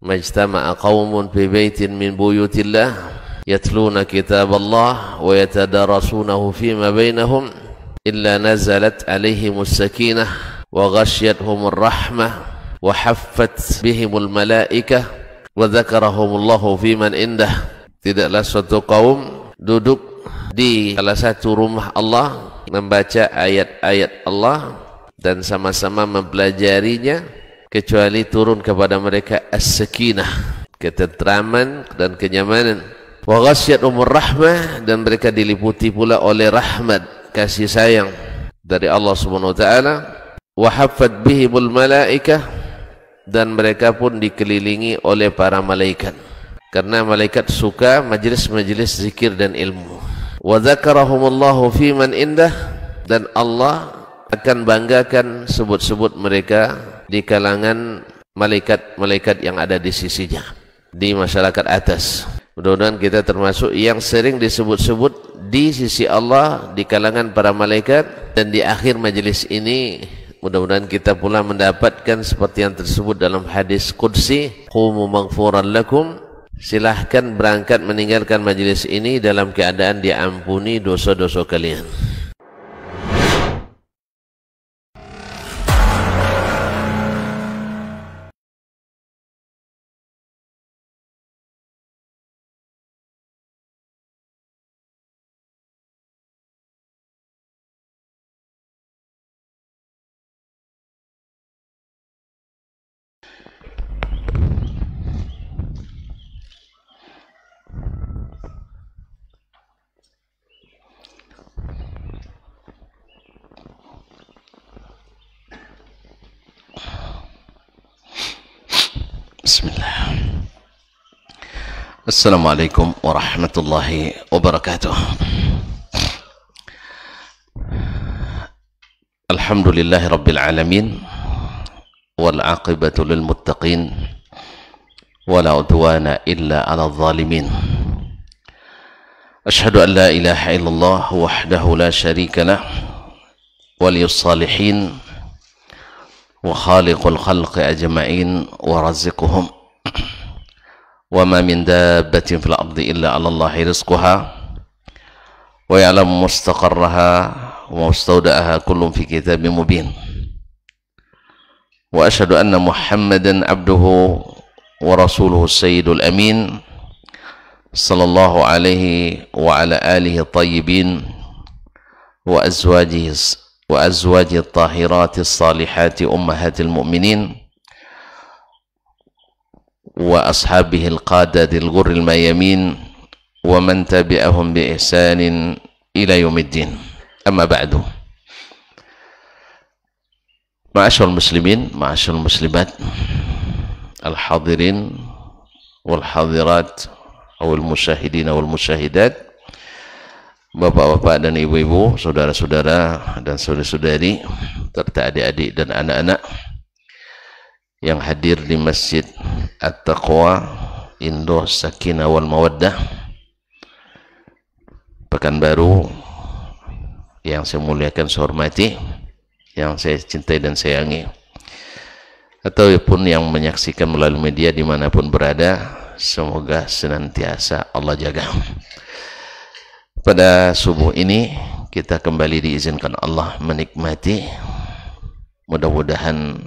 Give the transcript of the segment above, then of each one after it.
majtama'a qaumun fi baitin min buyutillah yatluna kitaballah wa yatadarasunahu fima bainahum illa nazalat alaihimus sakinah wa ghasyiyatuhumur rahmah wa haffat bihimul malaikah wa dzakarahumullahu fiman indah. Tidaklah suatu kaum duduk di salah satu rumah Allah membaca ayat-ayat Allah dan sama-sama mempelajarinya kecuali turun kepada mereka as-sakinah, ketentraman dan kenyamanan. Wa ghasyiyatuhumur rahmah, dan mereka diliputi pula oleh rahmat, kasih sayang dari Allah Subhanahu wa taala. Wa haffat bihimul malaikah, dan mereka pun dikelilingi oleh para malaikat, karena malaikat suka majelis-majelis zikir dan ilmu. Wa dzakarahumullahu fiman indah, dan Allah akan banggakan sebut-sebut mereka di kalangan malaikat-malaikat yang ada di sisinya, di masyarakat atas. Mudah-mudahan kita termasuk yang sering disebut-sebut di sisi Allah di kalangan para malaikat, dan di akhir majelis ini mudah-mudahan kita pula mendapatkan seperti yang tersebut dalam hadis qudsi, qumu maghfuran lakum, silahkan berangkat meninggalkan majelis ini dalam keadaan diampuni dosa-dosa kalian. Bismillah. Assalamualaikum warahmatullahi wabarakatuh. Alhamdulillahi rabbil alamin, wal aqibatu lil muttaqin, wala udwana illa ala zalimin. Ashhadu an la ilaha illallah wahdahu la syarika lah, waliyus salihin wa khaliqul khalqi ajma'in wa razziquhum wa ma min dabbatin fil ardi illa 'ala Allahi rizquha wa ya'lamu mustaqarraha wa mustawda'aha kullun fi kitabin mubin. Wa asyhadu anna Muhammadan 'abduhu wa rasuluhu sayyidul amin sallallahu alaihi wa ala alihi tayyibin wa azwajihi at-tahirati as-salihati ummahatil mu'minin wa ashabihi al-qadati al-ghurril mayamin wa man tabi'ahum bi ihsanin ila yaumiddin. Amma ba'du. Ma'asyiral muslimin, ma'asyiral muslimat, al-hadirin wal hadirat wal musyahidin wal musyahidat, bapak-bapak dan ibu-ibu, saudara-saudara dan saudari-saudari, serta adik-adik dan anak-anak yang hadir di Masjid At-Taqwa Indo Sakinah wal Mawaddah Pekanbaru, yang saya muliakan, saya hormati, yang saya cintai dan sayangi, ataupun yang menyaksikan melalui media dimanapun berada, semoga senantiasa Allah jaga. Pada subuh ini kita kembali diizinkan Allah menikmati, mudah-mudahan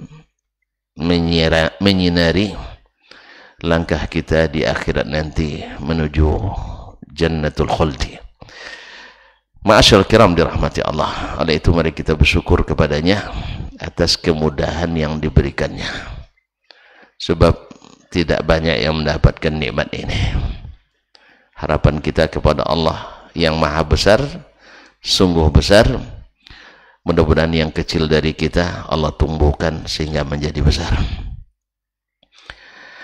menyinari langkah kita di akhirat nanti menuju jannatul khuldi. Ma'asyarul kiram dirahmati Allah. Oleh itu mari kita bersyukur kepadanya atas kemudahan yang diberikannya, sebab tidak banyak yang mendapatkan nikmat ini. Harapan kita kepada Allah yang maha besar, sungguh besar, mudah-mudahan yang kecil dari kita Allah tumbuhkan sehingga menjadi besar.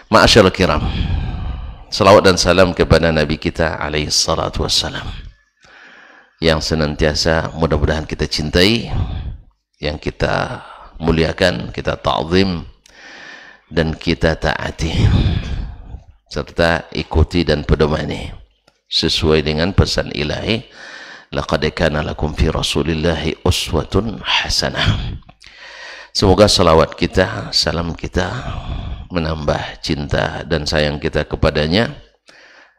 Ma'asyarul kiram, salawat dan salam kepada Nabi kita alaihi salatu wassalam, yang senantiasa mudah-mudahan kita cintai, yang kita muliakan, kita ta'zim, dan kita taati, serta ikuti dan pedomani sesuai dengan pesan ilahi, laqad kana lakum fi rasulillahi uswatun hasanah. Semoga salawat kita, salam kita menambah cinta dan sayang kita kepadanya,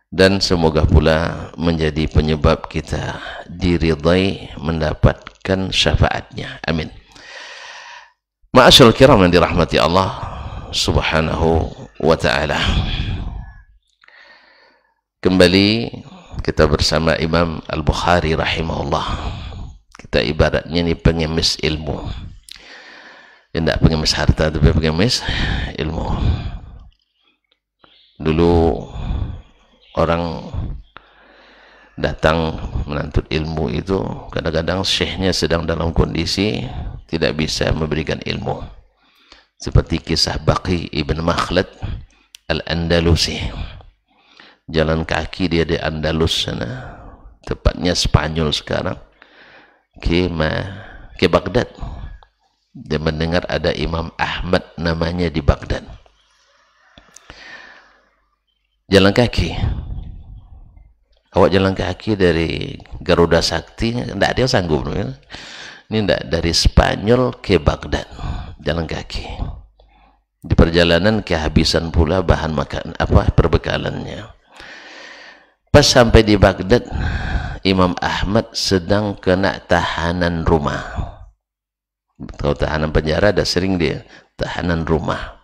dan semoga pula menjadi penyebab kita diridai mendapatkan syafaatnya. Amin. Ma'asyarul kiram yang dirahmati Allah subhanahu wa ta'ala, kembali kita bersama Imam Al-Bukhari rahimahullah. Kita ibaratnya ini pengemis ilmu, tidak pengemis harta tapi pengemis ilmu. Dulu orang datang menuntut ilmu itu kadang-kadang syekhnya sedang dalam kondisi tidak bisa memberikan ilmu, seperti kisah Baqi ibn Makhlad Al-Andalusi. Jalan kaki dia di Andalus sana, tepatnya Spanyol sekarang, ke Baghdad. Dia mendengar ada Imam Ahmad namanya di Baghdad. Jalan kaki. Awak jalan kaki dari Garuda Sakti, tidak ada yang sanggup. Ini tidak, dari Spanyol ke Baghdad, jalan kaki. Di perjalanan kehabisan pula bahan makan perbekalannya. Pas sampai di Baghdad, Imam Ahmad sedang kena tahanan rumah. Kalau tahanan penjara ada sering dia tahanan rumah,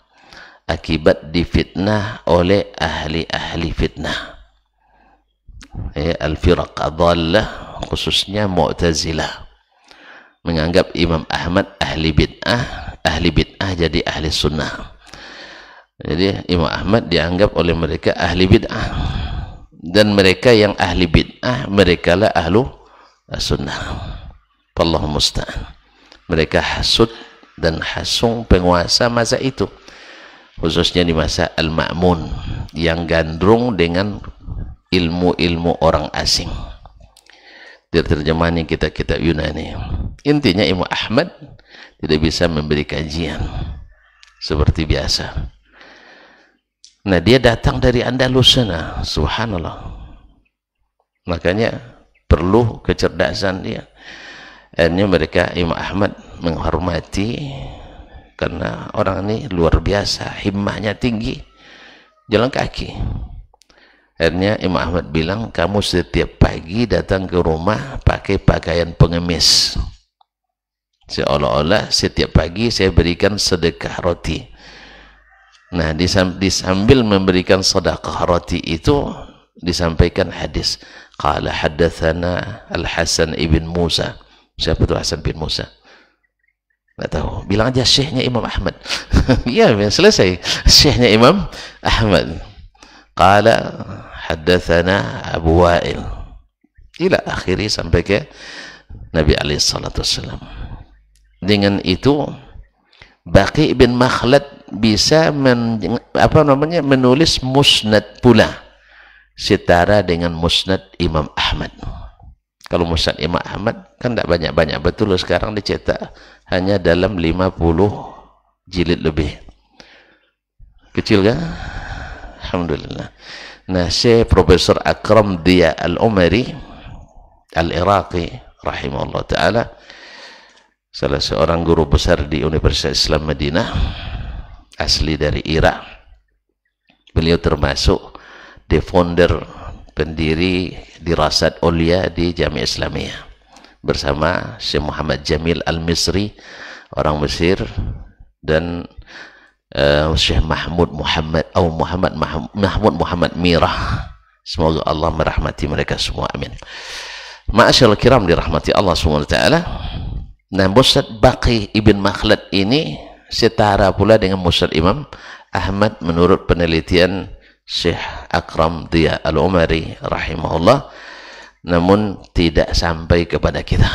akibat difitnah oleh ahli-ahli fitnah, al-firaq adhallah, khususnya Mu'tazilah, menganggap Imam Ahmad ahli bid'ah jadi ahli sunnah. Jadi Imam Ahmad dianggap oleh mereka ahli bid'ah, dan mereka yang ahli bid'ah mereka lah ahlu sunnah. Wallahu musta'an. Mereka hasud dan hasung penguasa masa itu, khususnya di masa Al-Ma'mun, yang gandrung dengan ilmu-ilmu orang asing. Terjemahan kitab-kitab Yunani. Intinya Imam Ahmad tidak bisa memberi kajian seperti biasa. Nah, dia datang dari Andalus sana, subhanallah. Makanya perlu kecerdasan dia. Akhirnya mereka, Imam Ahmad menghormati, karena orang ini luar biasa, himmahnya tinggi, jalan kaki. Akhirnya Imam Ahmad bilang, kamu setiap pagi datang ke rumah pakai pakaian pengemis, seolah-olah setiap pagi saya berikan sedekah roti. Nah, disambil memberikan sedekah roti itu disampaikan hadis, qala haddatsana Al-Hasan ibn Musa. Siapa itu Hasan bin Musa? Nggak tahu. Bilang aja syekhnya Imam Ahmad. Iya, selesai. Syekhnya Imam Ahmad. Qala haddatsana Abu Wa'il. Ila akhiri, sampai ke Nabi alaihi salatu wassalam. Dengan itu Baqi bin Makhlad bisa menulis musnad pula, setara dengan musnad Imam Ahmad. Kalau musnad Imam Ahmad kan tidak banyak-banyak, betul sekarang dicetak hanya dalam 50 jilid lebih. Kecil kan? Alhamdulillah. Nah, Syekh Profesor Akram Diya Al-Umari Al-Iraqi rahimahullah ta'ala, salah seorang guru besar di Universitas Islam Madinah, asli dari Irak. Beliau termasuk the founder, pendiri Dirasat Ulia di Jami'ah Islamiyah, bersama Syekh Muhammad Jamil Al-Misri, orang Mesir, dan Syekh Mahmud Muhammad Mirah. Semoga Allah merahmati mereka semua, amin. Ma'asyarul kiram dirahmati Allah SWT. Nah, musnad Baqi ibn Makhlad ini setara pula dengan musnad Imam Ahmad menurut penelitian Syekh Akram Diya Al-Umari rahimahullah, namun tidak sampai kepada kita.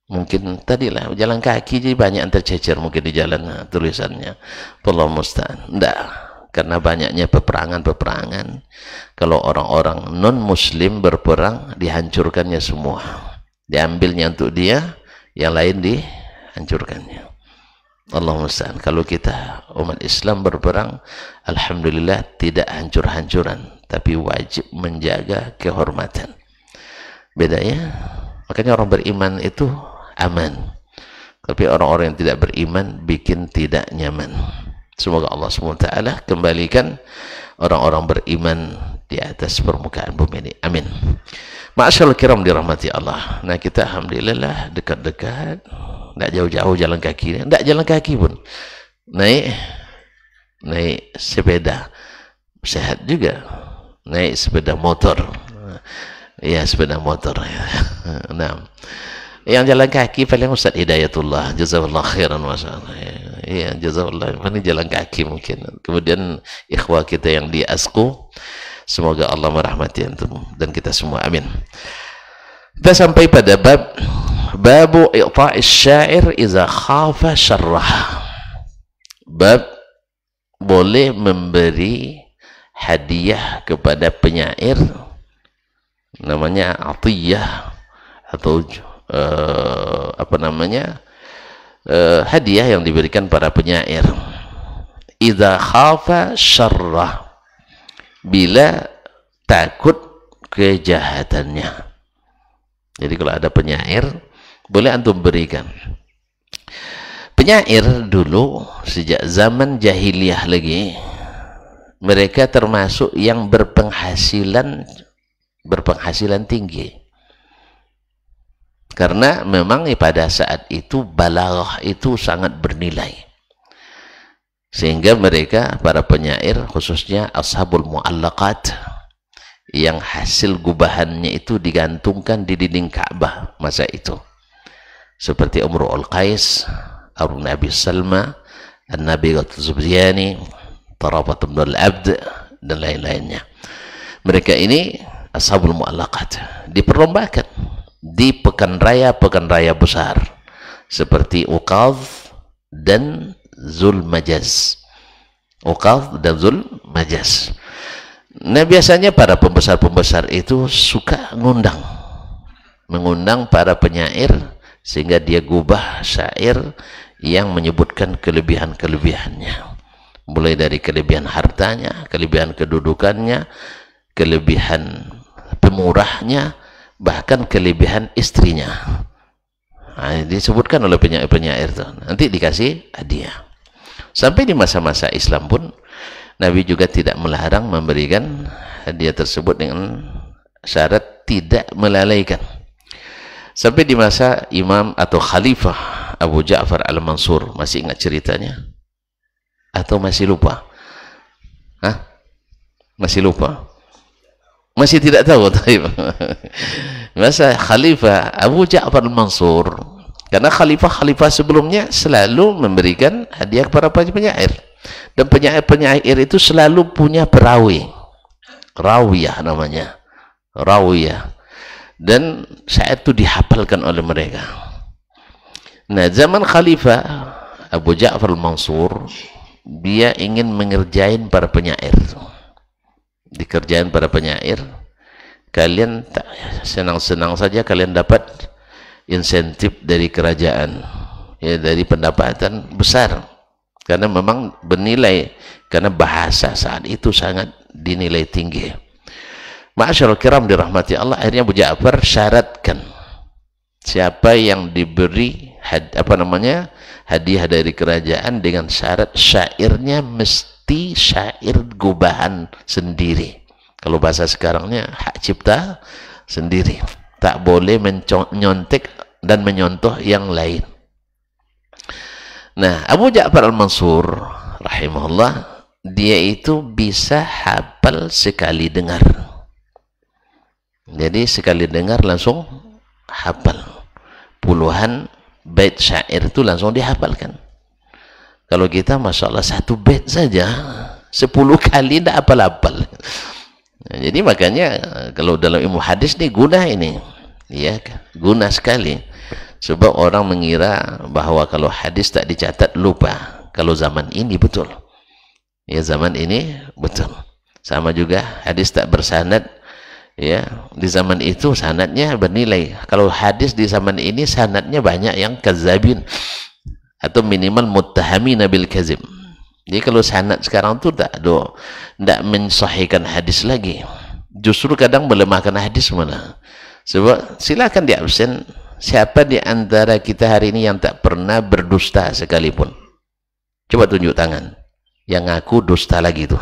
Mungkin tadilah jalan kaki, jadi banyak yang tercecer mungkin di jalan tulisannya. Wallahu musta'an. Tidak, karena banyaknya peperangan. Kalau orang-orang non-muslim berperang, dihancurkannya semua. Diambilnya untuk dia, yang lain dihancurkannya. Allahumma musta'an. Kalau kita umat Islam berperang, alhamdulillah tidak hancur-hancuran, tapi wajib menjaga kehormatan. Bedanya, makanya orang beriman itu aman, tapi orang-orang yang tidak beriman bikin tidak nyaman. Semoga Allah SWT kembalikan orang-orang beriman di atas permukaan bumi ini. Amin. Ma'asyarul kiram dirahmati Allah. Nah, kita alhamdulillah dekat-dekat, tidak jauh-jauh jalan kaki, tidak jalan kaki pun, naik sepeda, sehat juga, naik sepeda motor, ya sepeda motor. Nah, yang jalan kaki paling Ustaz Hidayatullah, jazakallah khairan masyaallah. Ya, jazakallah, ini jalan kaki mungkin. Kemudian ikhwah kita yang di ASKO, semoga Allah merahmati antum dan kita semua, amin. Kita sampai pada babu i'ta'is syair iza khafa syarrah. Bab boleh memberi hadiah kepada penyair, namanya atiyah atau hadiah yang diberikan para penyair. Idza khafa syarrah, bila takut kejahatannya. Jadi kalau ada penyair boleh antum berikan. Penyair dulu sejak zaman jahiliyah lagi, mereka termasuk yang berpenghasilan tinggi. Karena memang pada saat itu balaghah itu sangat bernilai. Sehingga mereka, para penyair, khususnya ashabul mu'allaqat, yang hasil gubahannya itu digantungkan di dinding Ka'bah masa itu. Seperti Umru'ul Qais, Arun Abi Salma, An-Nabi Ghazubziyani, Tarafat ibn al-Abd, dan lain-lainnya. Mereka ini ashabul mu'allaqat, diperlombakan di pekan raya besar seperti Uqadh dan Zulmajaz. Uqadh dan Zulmajaz. Nah, biasanya para pembesar-pembesar itu suka mengundang para penyair, sehingga dia gubah syair yang menyebutkan kelebihan-kelebihannya, mulai dari kelebihan hartanya, kelebihan kedudukannya, kelebihan pemurahnya, bahkan kelebihan istrinya. Nah, disebutkan oleh penyair-penyair itu, nanti dikasih hadiah. Sampai di masa-masa Islam pun Nabi juga tidak melarang memberikan hadiah tersebut dengan syarat tidak melalaikan. Sampai di masa Imam atau Khalifah Abu Ja'far Al-Mansur, masih ingat ceritanya? Atau masih lupa? Hah? Masih lupa? Masih tidak tahu? Masa Khalifah Abu Ja'far Al-Mansur, karena khalifah-khalifah sebelumnya selalu memberikan hadiah kepada penyair, dan penyair itu selalu punya perawi, rawiyah namanya, rawiyah, dan syair itu dihafalkan oleh mereka. Nah, zaman Khalifah Abu Ja'far Al-Mansur, dia ingin mengerjain para penyair. Dikerjain para penyair, kalian senang-senang saja kalian dapat insentif dari kerajaan, ya, dari pendapatan besar, karena memang bernilai, karena bahasa saat itu sangat dinilai tinggi. Ma'asyarul kiram dirahmati Allah, akhirnya Abu Ja'far syaratkan siapa yang diberi hadiah dari kerajaan dengan syarat syairnya mesti syair gubahan sendiri. Kalau bahasa sekarangnya hak cipta sendiri, tak boleh menyontek dan menyontoh yang lain. Nah, Abu Ja'far Al-Mansur rahimahullah, dia itu bisa hafal sekali dengar. Jadi sekali dengar langsung hafal. Puluhan bait syair itu langsung dihafalkan. Kalau kita Masya Allah satu bait saja 10 kali tidak hafal-hafal. Nah, jadi makanya kalau dalam ilmu hadis nih guna ini, ya, guna sekali. Sebab orang mengira bahwa kalau hadis tak dicatat lupa. Kalau zaman ini betul, ya, zaman ini betul. Sama juga hadis tak bersanad, ya, di zaman itu sanadnya bernilai. Kalau hadis di zaman ini sanadnya banyak yang kadzabin atau minimal muttahamina bil kadzib. Jadi kalau sanad sekarang itu tidak mensahihkan hadis lagi, justru kadang melemahkan hadis malah. Sebab silakan di absen, siapa di antara kita hari ini yang tak pernah berdusta sekalipun? Coba tunjuk tangan. Yang ngaku dusta lagi tuh.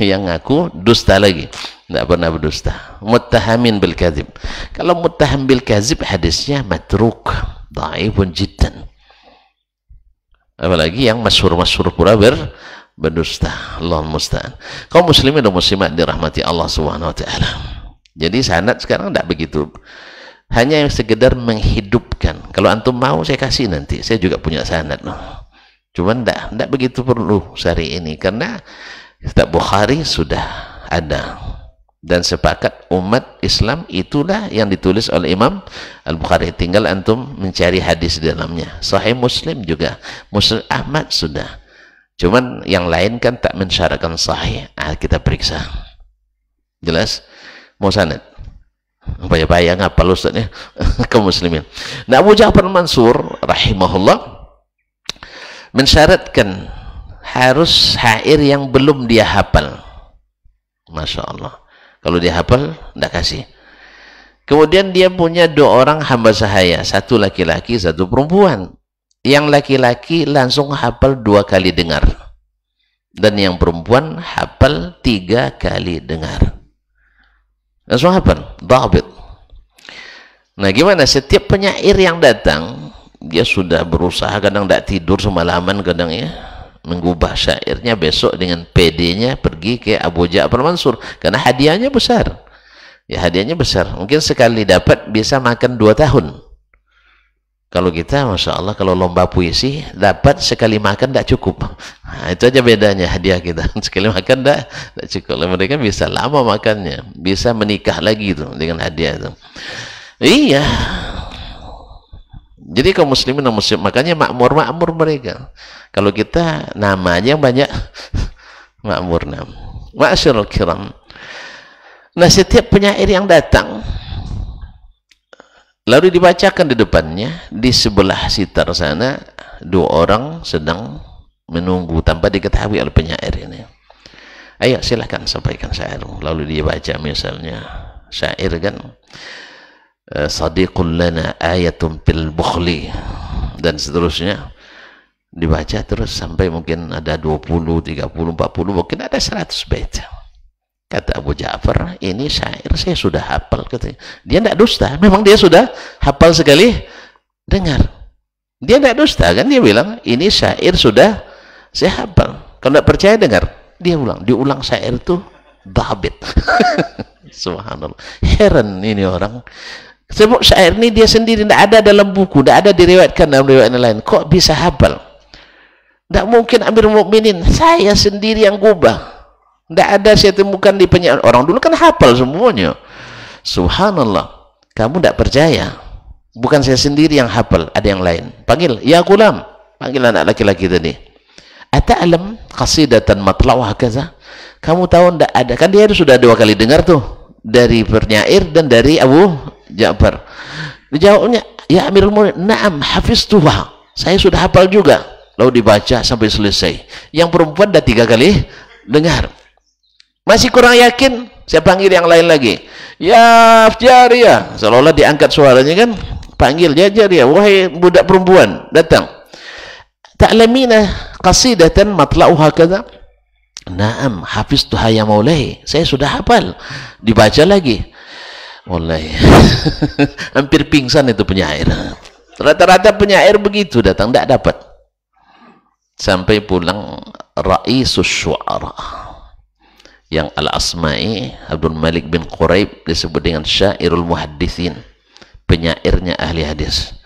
Yang ngaku dusta lagi, tidak pernah berdusta. Muttahamin bil kadzib. Kalau muttaham bil kadzib hadisnya matruk, dhaifun jiddan. Apalagi yang masyhur-masyhur pura berdusta. Allahumma musta'an. Kaum muslimin dan muslimat dirahmati Allah Subhanahu wa taala. Jadi sanad sekarang tidak begitu. Hanya yang sekedar menghidupkan. Kalau antum mau saya kasih nanti. Saya juga punya sanad. Cuman tidak begitu perlu hari ini karena kitab Bukhari sudah ada. Dan sepakat umat Islam itulah yang ditulis oleh Imam Al-Bukhari. Tinggal antum mencari hadis di dalamnya. Sahih Muslim juga, Muslim Ahmad sudah. Cuman yang lain kan tak mensyaratkan sahih. Kita periksa. Jelas? Mau sanad? Payah-payah ngapal ustaznya. Kaum muslimin. Nah, Abu Ja'far Mansur rahimahullah mensyaratkan harus syair yang belum dia hafal. Masya Allah. Kalau dia hafal, tidak kasih. Kemudian dia punya 2 orang hamba sahaya. 1 laki-laki, 1 perempuan. Yang laki-laki langsung hafal 2 kali dengar. Dan yang perempuan hafal 3 kali dengar. Langsung hafal. Dhabit. Nah gimana? Setiap penyair yang datang, dia sudah berusaha, kadang tidak tidur semalaman, kadang ya. Mengubah syairnya, besok dengan PD-nya pergi ke Abu Ja'far Mansur karena hadiahnya besar. Ya hadiahnya besar. Mungkin sekali dapat bisa makan 2 tahun. Kalau kita, Masya Allah, kalau lomba puisi dapat sekali makan tidak cukup. Nah, itu aja bedanya hadiah kita. Sekali makan tidak cukup. Mereka bisa lama makannya, bisa menikah lagi itu dengan hadiah itu. Iya. Jadi kaum muslimin dan muslim, makanya makmur mereka. Kalau kita namanya banyak makmur nam. Ma'asyiral kiram. Nah, setiap penyair yang datang lalu dibacakan di depannya, di sebelah sitar sana 2 orang sedang menunggu tanpa diketahui oleh penyair ini. Ayo silahkan sampaikan syair. Lalu dia baca misalnya syair kan, sadiqul lana ayatun fil bukhli, dan seterusnya dibaca terus sampai mungkin ada 20, 30, 40, mungkin ada 100 bait. Kata Abu Ja'far, ini syair saya sudah hafal, katanya. Dia tidak dusta, memang dia sudah hafal sekali dengar. Dia tidak dusta kan, dia bilang ini syair sudah saya hafal. Kalau tidak percaya dengar, dia diulang syair itu dhabit. Subhanallah, heran ini orang. Sebab syair ini dia sendiri tidak ada dalam buku, tidak ada diriwayatkan dalam riwayat lain. Kok bisa hafal? Tidak mungkin Amirul Mukminin, saya sendiri yang gubah. Tidak ada saya temukan di penyair. Orang dulu kan hafal semuanya. Subhanallah. Kamu tidak percaya. Bukan saya sendiri yang hafal, ada yang lain. Panggil, ya gulam. Panggil anak laki-laki tadi. Ata'alam qasidatan matla'uha kaza. Kamu tahu tidak ada? Kan dia sudah 2 kali dengar tuh. Dari penyair dan dari Abu Ja'far. Dijawabnya, ya Amirul Mukminin, na'am hafiztuha. Saya sudah hafal juga. Lalu dibaca sampai selesai. Yang perempuan dah 3 kali dengar. Masih kurang yakin, saya panggil yang lain lagi. Ya Jariyah, seolah-olah diangkat suaranya kan. Panggil ya Jariyah, wahai budak perempuan, datang. Ta'lamina qasidatan matla'uha kadza? Naam, hafiztuha ya Maulai. Saya sudah hafal. Dibaca lagi. Wallahi. Hampir pingsan itu penyair. Rata-rata penyair begitu datang, tidak dapat. Sampai pulang Ra'isus Syu'ara. Yang Al-Asma'i, Abdul Malik bin Quraib, disebut dengan Syairul Muhaddithin, penyairnya ahli hadis.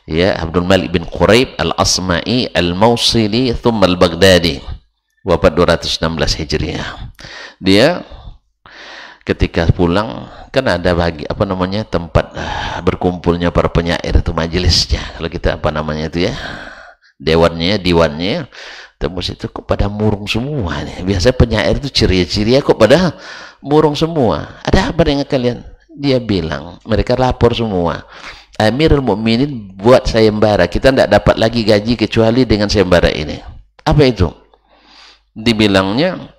Ya, Abdul Malik bin Quraib Al-Asma'i Al-Mausili thumma Al-Baghdadi, wafat 216 Hijriah. Dia ketika pulang kan ada tempat berkumpulnya para penyair itu, majelisnya. Kalau kita itu ya, diwannya. Tembus itu kok pada murung semua nih. Biasa penyair itu ceria-ceria, kok pada murung semua. Ada apa dengan kalian? Dia bilang, mereka lapor semua. Amirul Mukminin buat sayembara. Kita tidak dapat lagi gaji kecuali dengan sayembara ini. Apa itu? Dibilangnya,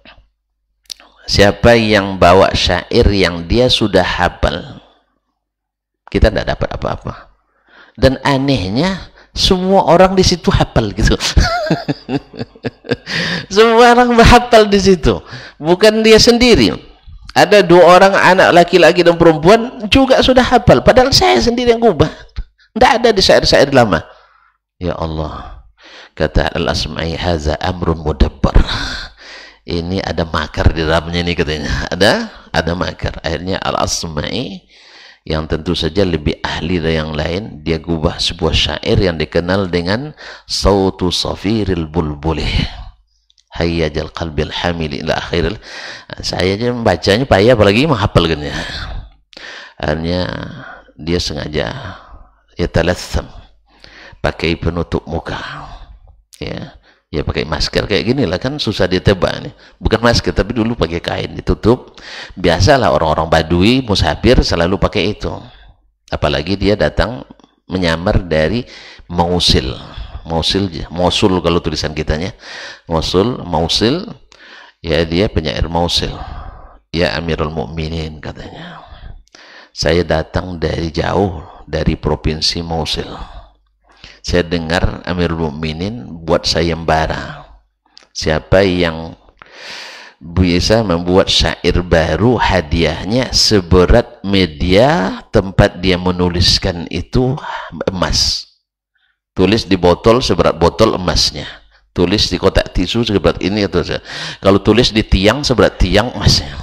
siapa yang bawa syair yang dia sudah hafal, kita tidak dapat apa-apa. Dan anehnya, Semua orang di situ hafal gitu. Semua orang menghafal di situ, bukan dia sendiri. Ada 2 orang anak laki-laki dan perempuan juga sudah hafal, padahal saya sendiri yang ubah. Tidak ada di syair-syair lama. Ya Allah, kata Al-Asma'i, haza amrun mudabbar. Ini ada makar di dalamnya ini katanya. Ada makar. Akhirnya Al-Asma'i yang tentu saja lebih ahli dari yang lain, dia gubah sebuah syair yang dikenal dengan sautu safiril bulbulih hayyajal qalbil hamil ila akhiril. Saya aja membacanya payah, apalagi menghafalkannya. Akhirnya dia sengaja yatalatham, pakai penutup muka, ya pakai masker kayak gini lah, kan susah ditebak nih. Bukan masker, tapi dulu pakai kain ditutup. Biasalah orang-orang Badui musafir selalu pakai itu, apalagi dia datang menyamar dari Mosul kalau tulisan kitanya Mosul, ya dia penyair Mosul. Ya Amirul Mukminin katanya, saya datang dari jauh dari provinsi Mosul. Saya dengar Amirul Mukminin buat sayembara. Siapa yang bisa membuat syair baru, hadiahnya seberat media tempat dia menuliskan itu emas. Tulis di botol seberat botol emasnya. Tulis di kotak tisu seberat ini atau saja. Kalau tulis di tiang seberat tiang emasnya.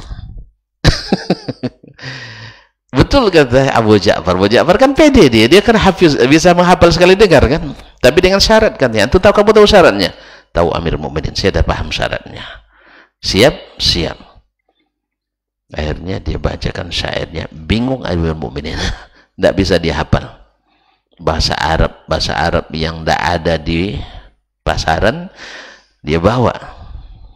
Betul kata Abu Ja'far. Abu Ja'far kan pede dia kan hafiz, bisa menghafal sekali dengar kan. Tapi dengan syarat kan ya. Kamu tahu syaratnya? Tahu Amirul Mukminin, saya dah paham syaratnya. Siap. Akhirnya dia bacakan syairnya. Bingung Amirul Mukminin. Tidak bisa dia hafal. Bahasa Arab yang tidak ada di pasaran dia bawa.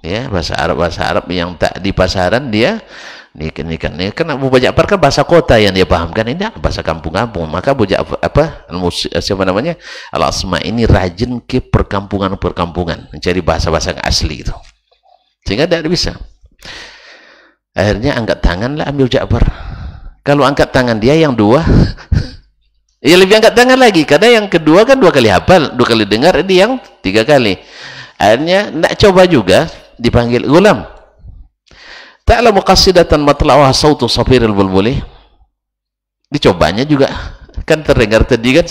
Ya, bahasa Arab yang tak di pasaran dia ini kan Abu Ja'far kan bahasa kota yang dia pahamkan, ini bahasa kampung-kampung. Maka Abu Ja'far siapa namanya Al-Asma ini rajin ke perkampungan mencari bahasa-bahasa yang asli itu, sehingga tidak bisa. Akhirnya angkat tanganlah Abu Ja'far. Kalau angkat tangan dia yang 2 ya lebih angkat tangan lagi, karena yang kedua kan 2 kali hafal, 2 kali dengar, ini yang 3 kali. Akhirnya tidak coba juga, dipanggil gulam, ta'lamu qasidatan matla'uha sautu safiril bulbuli. Dicobanya juga kan terdengar tadi kan,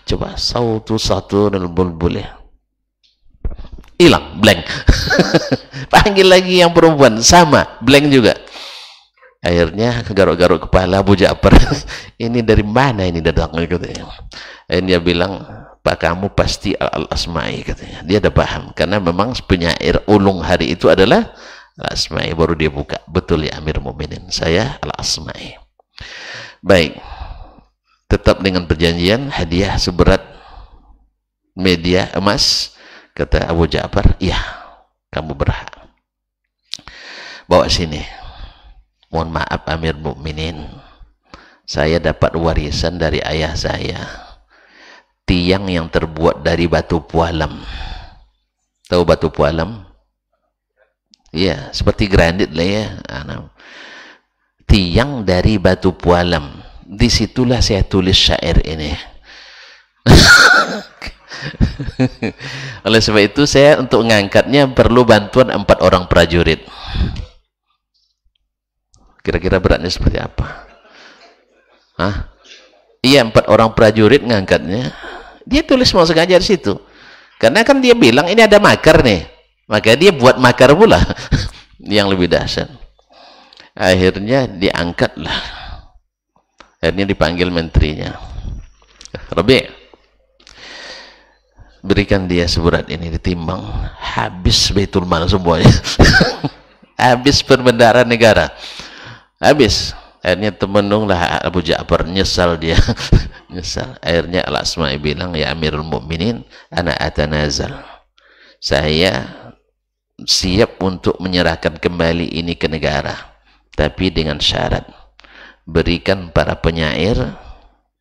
coba sautu safiril bulbuli, hilang, blank. Panggil lagi yang perempuan, sama, blank juga. Akhirnya garuk-garuk kepala Abu Ja'far. Ini dari mana ini datang katanya. Akhirnya dia bilang, Pak, kamu pasti Al-Asma'i katanya. Dia ada paham, karena memang penyair ulung hari itu adalah Al-Asma'i. Baru dia buka, betul ya Amir Mukminin, saya Al-Asma'i. Baik, tetap dengan perjanjian hadiah seberat media emas. Kata Abu Ja'far, iya kamu berhak, bawa sini. Mohon maaf Amir Mukminin, saya dapat warisan dari ayah saya, tiang yang terbuat dari batu pualam. Tahu batu pualam? Ya, seperti granit lah ya. Tiang dari batu pualam. Disitulah saya tulis syair ini. Oleh sebab itu saya untuk mengangkatnya perlu bantuan 4 orang prajurit. Kira-kira beratnya seperti apa? Hah? Iya, 4 orang prajurit ngangkatnya. Dia tulis mau sengaja di situ. Karena kan dia bilang ini ada makar nih. Maka dia buat makar pula. Yang lebih dahsyat. Akhirnya diangkatlah. Akhirnya dipanggil menterinya. Rabi', berikan dia seberat ini, ditimbang. Habis Baitul Mal semuanya. Habis perbendaharaan negara. Habis. Akhirnya temenunglah Abu Ja'far, nyesal dia. Nyesal. Akhirnya Al-Asma'i bilang, ya Amirul Mukminin, ana atanazal, saya siap untuk menyerahkan kembali ini ke negara, tapi dengan syarat, berikan para penyair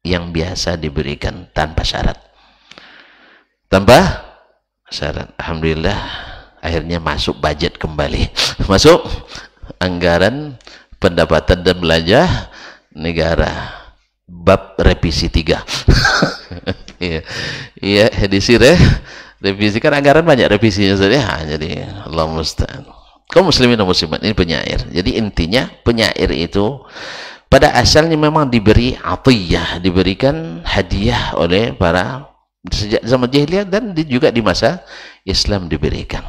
yang biasa diberikan tanpa syarat. Tanpa syarat. Alhamdulillah, akhirnya masuk budget kembali. Masuk anggaran pendapatan dan belanja negara, bab revisi 3. Iya, iya, edisi revisi kan anggaran banyak revisinya saja. Jadi Allah musta'an. Kaum muslimin dan muslimat, ini penyair. Jadi intinya penyair itu pada asalnya memang diberi atiyah, diberikan hadiah oleh para sejak zaman jahiliyah dan juga di masa Islam diberikan.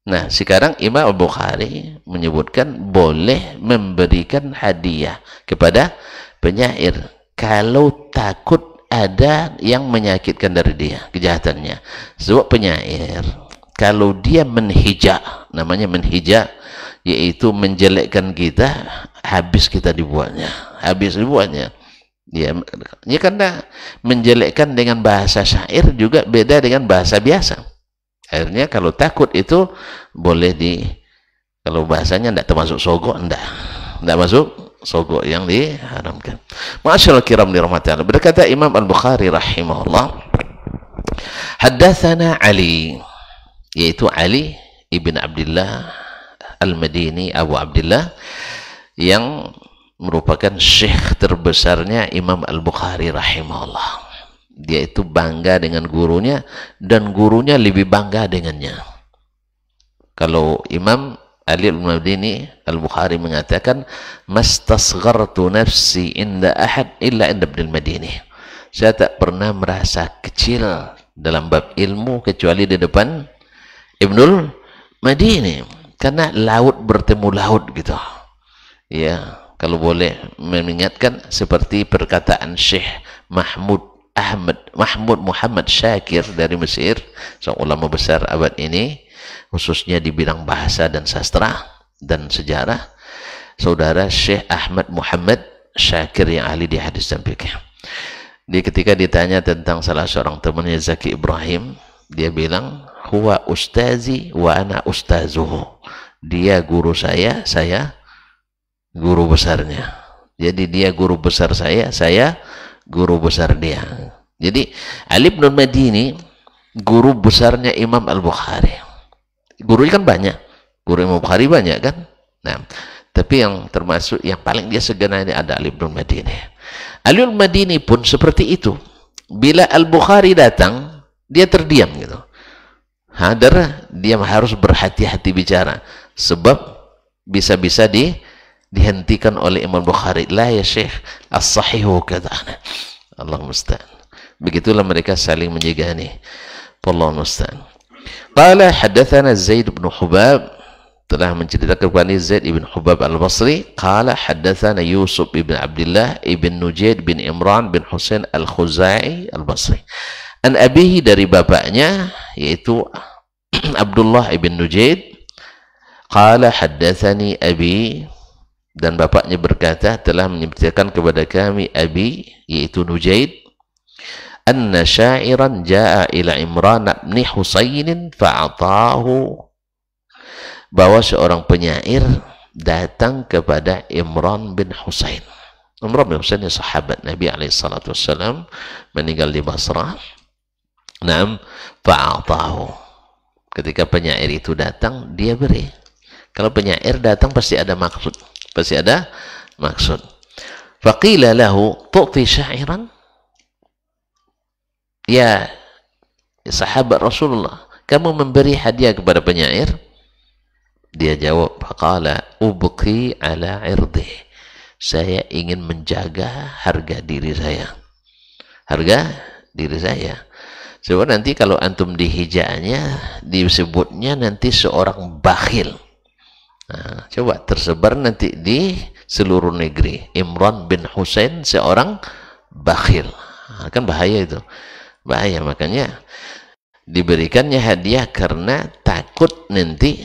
Nah, sekarang Imam Al-Bukhari menyebutkan boleh memberikan hadiah kepada penyair kalau takut ada yang menyakitkan dari dia, kejahatannya. Sebab penyair kalau dia menhijak, namanya menhijak, yaitu menjelekkan kita, habis kita dibuatnya, habis dibuatnya. Ya karena menjelekkan dengan bahasa syair juga beda dengan bahasa biasa. Akhirnya kalau takut itu boleh kalau bahasanya tidak termasuk sogok, tidak masuk sogok yang diharamkan. Ma'asyiral kiram dirahmati Allah. Berkata Imam Al-Bukhari rahimahullah, haddatsana Ali, yaitu Ali ibn Abdullah Al-Madini Abu Abdullah, yang merupakan syekh terbesarnya Imam Al-Bukhari rahimahullah. Dia itu bangga dengan gurunya dan gurunya lebih bangga dengannya. Kalau Imam Ali Al-Madini Al-Bukhari mengatakan, mastasghartu nafsi inda ahad illa inda Ibnul Madini. Saya tak pernah merasa kecil dalam bab ilmu kecuali di depan Ibnul Madini, karena laut bertemu laut gitu. Ya, kalau boleh mengingatkan seperti perkataan Syekh Mahmud Muhammad Syakir dari Mesir, seorang ulama besar abad ini, khususnya di bidang bahasa dan sastra dan sejarah. Saudara Syekh Ahmad Muhammad Syakir yang ahli di hadis dan fikih. Dia ketika ditanya tentang salah seorang temannya Zaki Ibrahim, dia bilang, huwa ustazi wa ana ustazuhu. Dia guru saya guru besarnya. Jadi dia guru besar saya guru besar dia. Jadi Ali bin Madini guru besarnya Imam Al-Bukhari. Gurunya kan banyak, guru Imam Bukhari banyak kan. Nah, tapi yang termasuk yang paling dia segana ini ada Ali bin Madini. Ali bin Madini pun seperti itu. Bila Al-Bukhari datang, dia terdiam gitu. Hadar, dia harus berhati-hati bicara, sebab bisa-bisa dihentikan oleh Imam Bukhari. La ya Syekh, as-sahihu kadana. Allah musta'an. Begitulah mereka saling menjegani. Allah musta'an. Qala haddatsana Zaid bin Hubab, telah menceritakan kepada Zaid ibn Hubab Al-Basri. Qala haddatsana Yusuf ibn Abdullah ibn Nujaid bin Imran bin Husain Al-Khuzai Al-Basri. An abihi, dari bapaknya yaitu Abdullah ibn Nujaid. Qala haddatsani abi, dan bapaknya berkata telah menceritakan kepada kami abi yaitu Nujaid, anna syairan jaa ila Imran bin Husain fa'atahu, bahwa seorang penyair datang kepada Imran bin Husain. Imran bin Husain sahabat Nabi SAW, meninggal di Basrah. Naam, fa'atahu. Ketika penyair itu datang, dia beri. Kalau penyair datang pasti ada maksud. Pasti ada maksud. Faqila lahu tu'ti syairan, ya sahabat Rasulullah, kamu memberi hadiah kepada penyair? Dia jawab, faqala ubqi ala irdih, saya ingin menjaga harga diri saya. Harga diri saya. Sebab nanti kalau antum dihijaknya, disebutnya nanti seorang bakhil. Nah, coba tersebar nanti di seluruh negeri, Imran bin Husain seorang bakhil. Nah, kan bahaya itu, bahaya. Makanya diberikannya hadiah karena takut nanti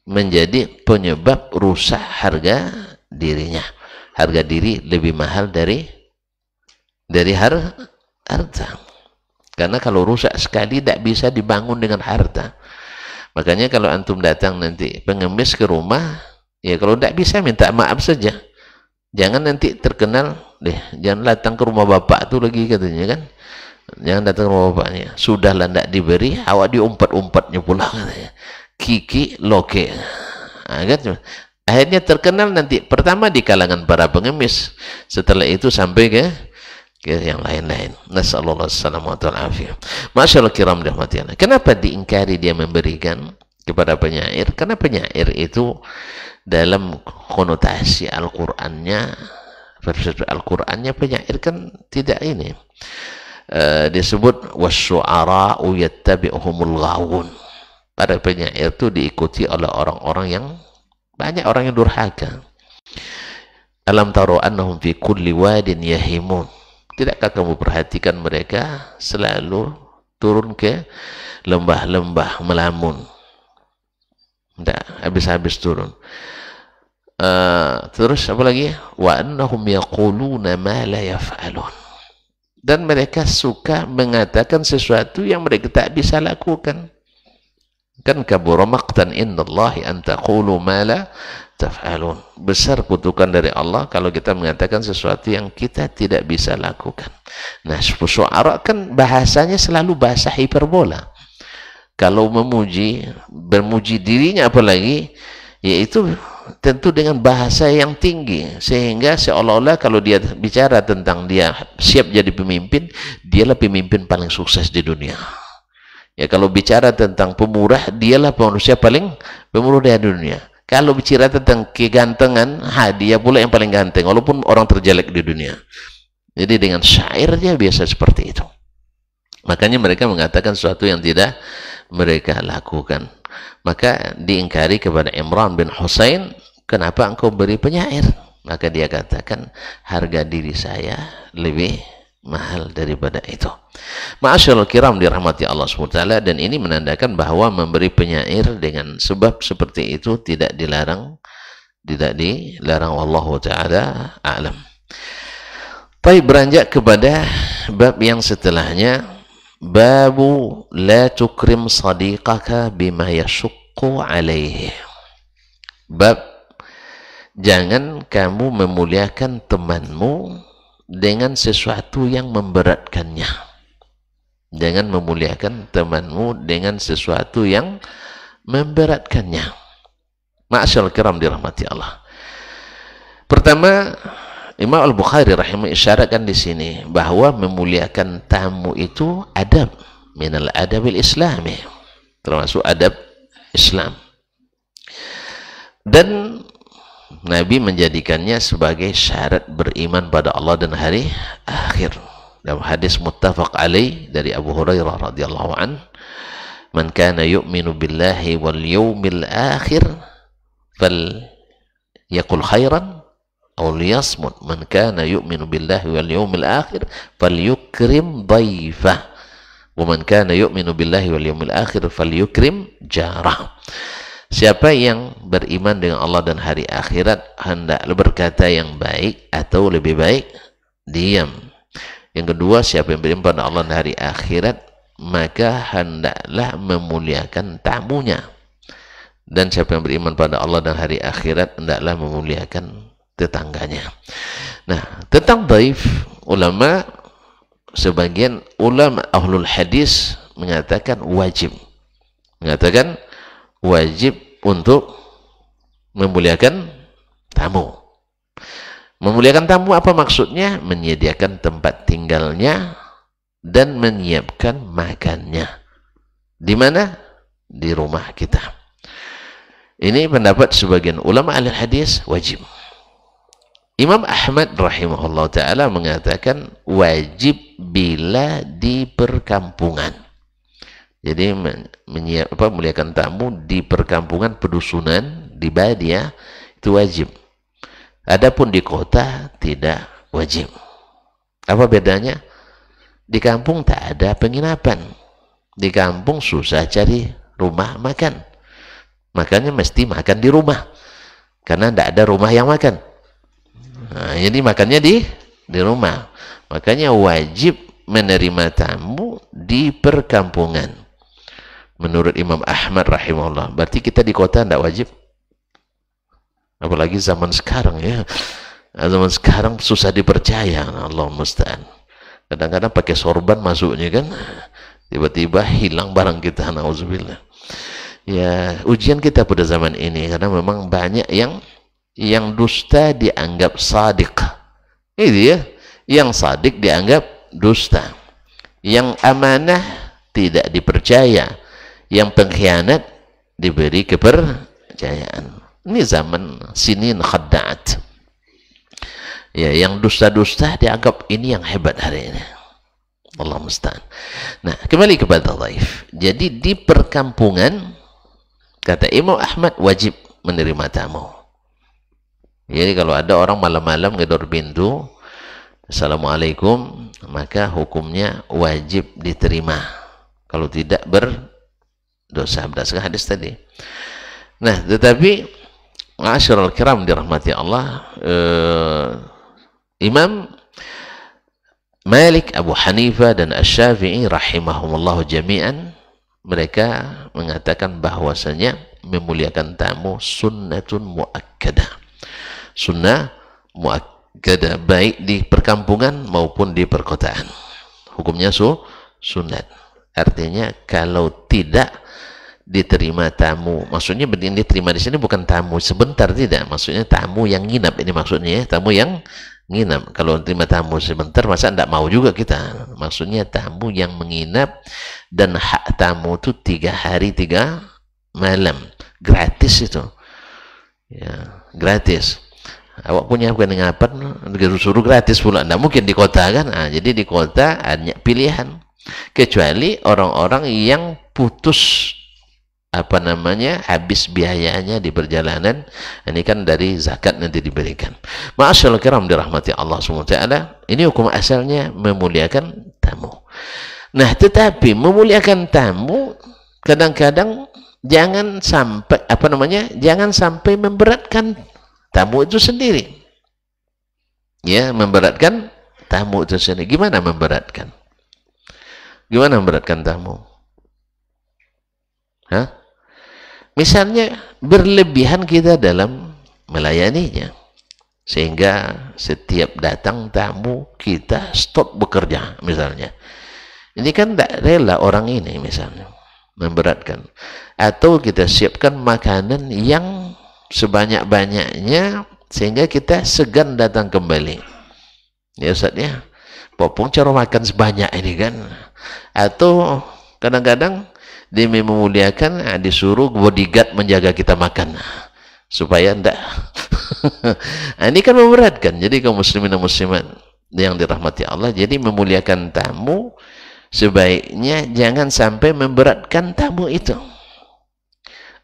menjadi penyebab rusak harga dirinya. Harga diri lebih mahal dari harta. Karena kalau rusak sekali tidak bisa dibangun dengan harta. Makanya kalau antum datang nanti pengemis ke rumah, ya kalau tidak bisa minta maaf saja. Jangan nanti terkenal, jangan datang ke rumah bapak tuh lagi katanya kan. Jangan datang ke rumah bapaknya. Sudahlah tidak diberi, awak diumpat-umpatnya pula katanya. Kiki loke. Nah, kan? Akhirnya terkenal nanti pertama di kalangan para pengemis. Setelah itu sampai yang lain-lain. Nasallallahu alaihi wasallam. Masyaallah kiram dirahmati. Kenapa diingkari dia memberikan kepada penyair? Karena penyair itu dalam konotasi Al-Qur'annya, versi Al-Qur'annya penyair kan tidak ini. Disebut wasyu'ara'u yattabi'uhumul ghawun. Para penyair itu diikuti oleh orang-orang yang banyak orang yang durhaka. Alam taro annahum fi kulli wadin yahimun. Tidakkah kamu perhatikan mereka selalu turun ke lembah-lembah melamun. Tidak habis-habis turun. Terus apa lagi? Wa annahum yaquluna ma la yaf'alun. Dan mereka suka mengatakan sesuatu yang mereka tak bisa lakukan. Kan kabura maqtan indallahi an taqulu ma la taf'alun. Besar kutukan dari Allah kalau kita mengatakan sesuatu yang kita tidak bisa lakukan. Nah, syu'ara kan bahasanya selalu bahasa hiperbola. Kalau bermuji dirinya apalagi, yaitu tentu dengan bahasa yang tinggi, sehingga seolah-olah kalau dia bicara tentang dia siap jadi pemimpin, dialah pemimpin paling sukses di dunia. Ya, kalau bicara tentang pemurah, dialah manusia paling pemurah di dunia. Kalau bicara tentang kegantengan, dia pula yang paling ganteng walaupun orang terjelek di dunia. Jadi dengan syairnya biasa seperti itu. Makanya mereka mengatakan sesuatu yang tidak mereka lakukan. Maka diingkari kepada Imran bin Husain, kenapa engkau beri penyair? Maka dia katakan, harga diri saya lebih mahal daripada itu. Ma'asyarul kiram dirahmati Allah SWT, dan ini menandakan bahwa memberi penyair dengan sebab seperti itu tidak dilarang, Allah Ta'ala a'lam. Baik, beranjak kepada bab yang setelahnya, babu la tukrim sadiqaka bima yashukku alaihi. Bab jangan kamu memuliakan temanmu dengan sesuatu yang memberatkannya. Jangan memuliakan temanmu dengan sesuatu yang memberatkannya. Ma'asyarul kiram dirahmati Allah. Pertama, Imam Al-Bukhari rahimah isyaratkan di sini bahwa memuliakan tamu itu adab, minal adabil islami, termasuk adab Islam. Dan Nabi menjadikannya sebagai syarat beriman pada Allah dan hari akhir. Dalam hadis muttafaq alaih dari Abu Hurairah radhiyallahu an, man kana yu'minu billahi wal yawmil akhir fal yaqul khairan aw liyasmut. Man kana yu'minu billahi wal yawmil akhir falyukrim dhaifah, wa man kana yu'minu billahi wal yawmil akhir falyukrim jarah. Siapa yang beriman dengan Allah dan hari akhirat hendaklah berkata yang baik atau lebih baik diam. Yang kedua, siapa yang beriman pada Allah dan hari akhirat maka hendaklah memuliakan tamunya. Dan siapa yang beriman pada Allah dan hari akhirat hendaklah memuliakan tetangganya. Nah, tentang dhaif, sebagian ulama ahlul hadis mengatakan wajib untuk memuliakan tamu. Memuliakan tamu apa maksudnya? Menyediakan tempat tinggalnya dan menyiapkan makannya. Di mana? Di rumah kita. Ini pendapat sebagian ulama ahli hadis wajib. Imam Ahmad rahimahullah ta'ala mengatakan wajib bila di perkampungan. Jadi memuliakan tamu di perkampungan, pedusunan, di badia itu wajib. Adapun di kota tidak wajib. Apa bedanya? Di kampung tak ada penginapan. Di kampung susah cari rumah makan. Makanya mesti makan di rumah. Karena tidak ada rumah yang makan. Nah, jadi makannya di rumah. Makanya wajib menerima tamu di perkampungan. Menurut Imam Ahmad rahimahullah. Berarti kita di kota tidak wajib. Apalagi zaman sekarang ya. Zaman sekarang susah dipercaya. Allah musta'an. Kadang-kadang pakai sorban masuknya kan. Tiba-tiba hilang barang kita. Na'udzubillah. Ya, ujian kita pada zaman ini. Karena memang banyak yang dusta dianggap sadiq. Itu ya. Yang sadik dianggap dusta, yang amanah tidak dipercaya, yang pengkhianat diberi kepercayaan. Ini zaman sinin khadda'at. Ya, yang dusta-dusta dianggap ini yang hebat hari ini. Allah musta'an. Nah, kembali kepada dhaif. Jadi di perkampungan, kata Imam Ahmad, wajib menerima tamu. Jadi kalau ada orang malam-malam ngedor pintu, Assalamualaikum, maka hukumnya wajib diterima. Kalau tidak berdosa, berdasarkan hadis tadi. Nah, tetapi ma'asyiral kiram dirahmati Allah, Imam Malik, Abu Hanifah dan Asy-Syafi'i rahimahumullah jami'an, mereka mengatakan bahwasanya memuliakan tamu sunnatun muakkadah. Sunnah muakkadah, baik di perkampungan maupun di perkotaan. Hukumnya sunat. Artinya kalau tidak diterima tamu, maksudnya diterima di sini bukan tamu sebentar, tidak, maksudnya tamu yang nginap, ini maksudnya tamu yang nginap. Kalau terima tamu sebentar masa tidak mau juga kita, maksudnya tamu yang menginap, dan hak tamu itu 3 hari 3 malam, gratis itu ya, gratis. Awak punya bukan ngapain suruh gratis pula, tidak mungkin di kota kan. Jadi di kota hanya pilihan, kecuali orang-orang yang putus habis biayanya di perjalanan, ini kan dari zakat nanti diberikan. Ma'asyarul kiram dirahmati Allah SWT, ini hukum asalnya memuliakan tamu. Nah, tetapi memuliakan tamu kadang-kadang jangan sampai jangan sampai memberatkan tamu itu sendiri. Ya, memberatkan tamu itu sendiri. Gimana memberatkan? Gimana memberatkan tamu? Misalnya berlebihan kita dalam melayaninya, sehingga setiap datang tamu kita stop bekerja misalnya. Ini kan tidak rela orang ini misalnya, memberatkan. Atau kita siapkan makanan yang sebanyak-banyaknya sehingga kita segan datang kembali. Ya Ustaz ya, popong cara makan sebanyak ini kan. Atau kadang-kadang demi memuliakan disuruh bodyguard menjaga kita makan supaya enggak. Ini kan memberatkan. Jadi kaum muslimin dan muslimat yang dirahmati Allah, jadi memuliakan tamu sebaiknya jangan sampai memberatkan tamu itu.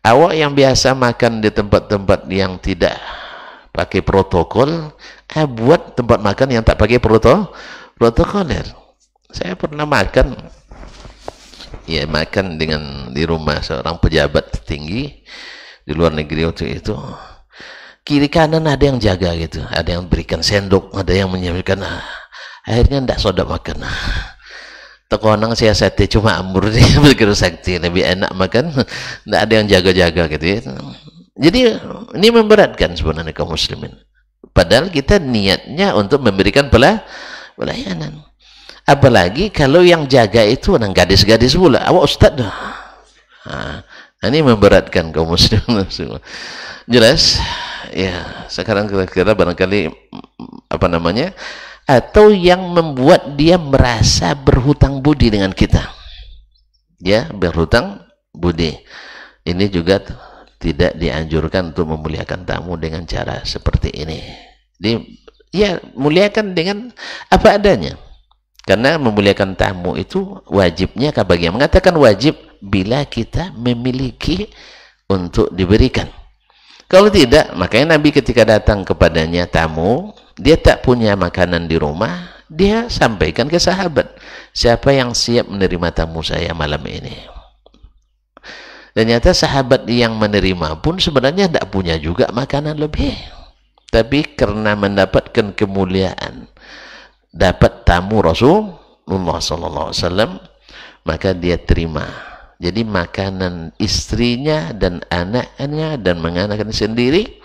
Awak yang biasa makan di tempat-tempat yang tidak pakai protokol, buat tempat makan yang tak pakai protokoler. Saya pernah makan dengan di rumah seorang pejabat tinggi di luar negeri waktu itu. Kiri kanan ada yang jaga gitu, ada yang berikan sendok, ada yang menyiapkan. Akhirnya tidak sodok makan. Tekonang siasatnya cuma ambur dia begitu sakti, lebih enak makan, tidak ada yang jaga-jaga gitu ya. Jadi ini memberatkan sebenarnya kaum muslimin. Padahal kita niatnya untuk memberikan pelayanan. Apalagi kalau yang jaga itu gadis-gadis pula, awak ustaz dah. Ini memberatkan kaum muslimin. Jelas? Ya, sekarang kira-kira barangkali atau yang membuat dia merasa berhutang budi dengan kita. Ya, berhutang budi. Ini juga tidak dianjurkan untuk memuliakan tamu dengan cara seperti ini. Ya, muliakan dengan apa adanya. Karena memuliakan tamu itu wajibnya bagi yang mengatakan wajib bila kita memiliki untuk diberikan. Kalau tidak, makanya Nabi ketika datang kepadanya tamu, dia tak punya makanan di rumah, dia sampaikan ke sahabat, siapa yang siap menerima tamu saya malam ini? Dan ternyata sahabat yang menerima pun sebenarnya tidak punya juga makanan lebih, tapi karena mendapatkan kemuliaan, dapat tamu Rasulullah SAW, maka dia terima. Jadi makanan istrinya dan anaknya dan menganakkan sendiri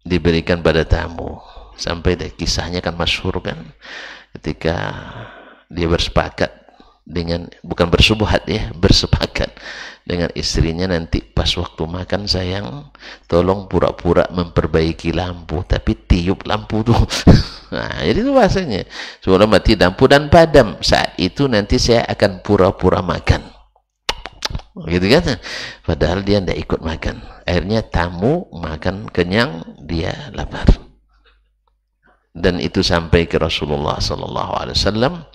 diberikan pada tamu. Sampai kisahnya kan masyhur kan, ketika dia bersepakat dengan, bukan bersubuhat ya, bersepakat dengan istrinya, nanti pas waktu makan sayang tolong pura-pura memperbaiki lampu, tapi tiup lampu tuh. Nah, jadi itu bahasanya, sebelum mati lampu dan padam, saat itu nanti saya akan pura-pura makan, gitu kan. Padahal dia tidak ikut makan. Akhirnya tamu makan kenyang, dia lapar. Dan itu sampai ke Rasulullah SAW,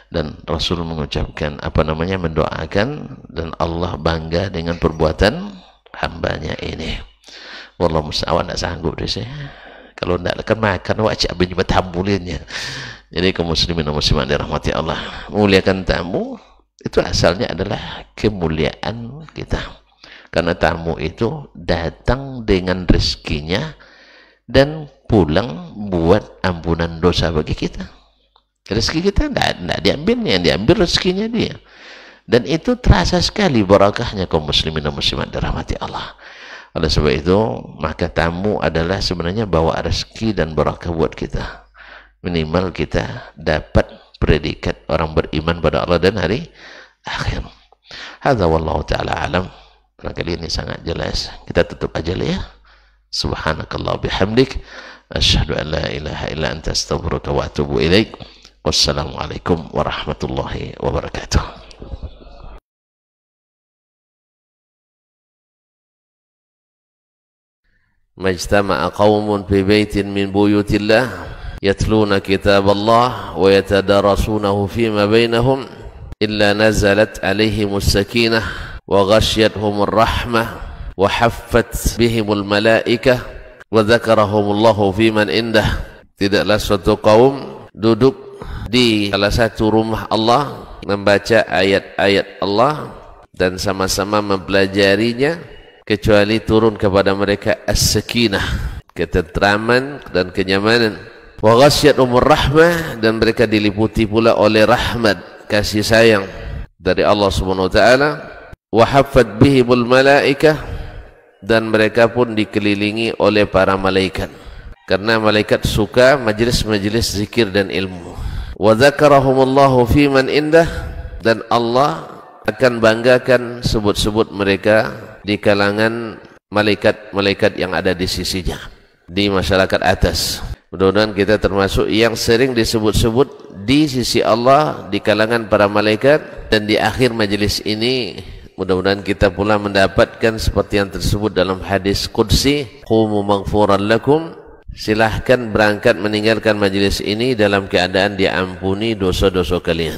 dan Rasul mengucapkan mendoakan, dan Allah bangga dengan perbuatan hambanya ini. Wallahu musta'an, tidak sanggup deh saya. Kalau tidak akan makan wajib menyebut tamunya. Jadi kaum muslimin dan muslimat dirahmati Allah, memuliakan tamu itu asalnya adalah kemuliaan kita, karena tamu itu datang dengan rezekinya dan pulang buat ampunan dosa bagi kita. Rezeki kita tidak diambilnya, yang diambil rezekinya dia. Dan itu terasa sekali barakahnya kaum muslimin dan muslimat dirahmati Allah. Oleh sebab itu, maka tamu adalah sebenarnya bawa rezeki dan barakah buat kita. Minimal kita dapat predikat orang beriman pada Allah dan hari akhir. Hadza wallahu ta'ala alam. Barangkali ini sangat jelas. Kita tutup aja lah ya. Subhanakallah bihamdik, asyhadu an la ilaha illa anta, astaghfiruka wa atubu ilaik. Wassalamualaikum warahmatullahi wabarakatuh. Majtama'a qaumun fi baitin min buyutillah yatluna kitaballah wa yatadarasunahu fima bainahum illa nazalat alaihimus sakinah wa ghashiyatuhumur rahmah wa haffat bihimul malaikah wa dzakarahumullahu fiman indah. Tidaklah suatu kaum duduk di salah satu rumah Allah, membaca ayat-ayat Allah dan sama-sama mempelajarinya, kecuali turun kepada mereka as-sakinah, ketentraman dan kenyamanan. Wa ghasyiyatuhumur rahmah, dan mereka diliputi pula oleh rahmat, kasih sayang dari Allah Subhanahu wa taala. Wa haffat bihimul malaikah, dan mereka pun dikelilingi oleh para malaikat, karena malaikat suka majelis-majelis zikir dan ilmu. Wa dzakarahumullahu fiman indah, dan Allah akan banggakan sebut-sebut mereka di kalangan malaikat-malaikat yang ada di sisinya, di masyarakat atas. Mudah-mudahan kita termasuk yang sering disebut-sebut di sisi Allah, di kalangan para malaikat. Dan di akhir majelis ini mudah-mudahan kita pula mendapatkan seperti yang tersebut dalam hadis qudsi, qumu maghfuran lakum, silahkan berangkat meninggalkan majelis ini dalam keadaan diampuni dosa-dosa kalian.